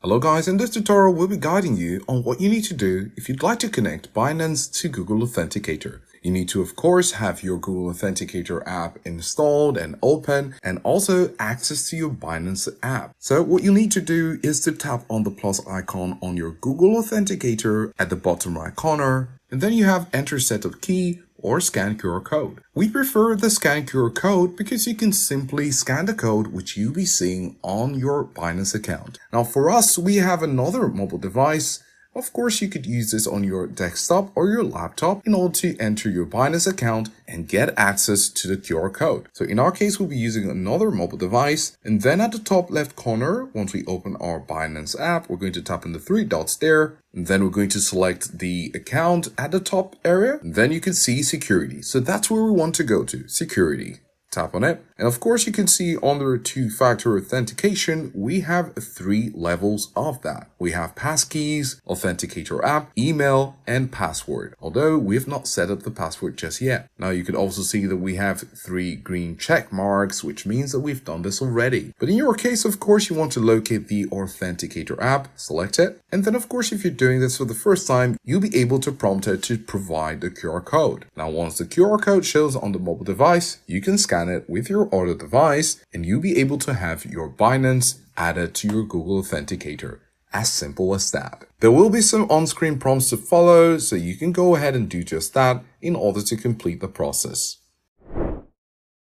Hello guys, in this tutorial we'll be guiding you on what you need to do if you'd like to connect Binance to Google Authenticator. You need to of course have your Google Authenticator app installed and open and also access to your Binance app. So what you need to do is to tap on the plus icon on your Google Authenticator at the bottom right corner, and then you have enter setup key or scan QR code. We prefer the scan QR code because you can simply scan the code which you'll be seeing on your Binance account. Now for us, we have another mobile device. Of course, you could use this on your desktop or your laptop in order to enter your Binance account and get access to the QR code. So in our case, we'll be using another mobile device. And then at the top left corner, once we open our Binance app, we're going to tap on the three dots there. And then we're going to select the account at the top area. And then you can see security. So that's where we want to go to, security. Tap on it. And of course, you can see under two-factor authentication, we have 3 levels of that. We have passkeys, authenticator app, email, and password. Although we have not set up the password just yet. Now you can also see that we have 3 green check marks, which means that we've done this already. But in your case, of course, you want to locate the authenticator app, select it. And then of course, if you're doing this for the first time, you'll be able to prompt it to provide the QR code. Now, once the QR code shows on the mobile device, you can scan it with your other device and you'll be able to have your Binance added to your Google Authenticator. As simple as that. There will be some on-screen prompts to follow, so you can go ahead and do just that in order to complete the process.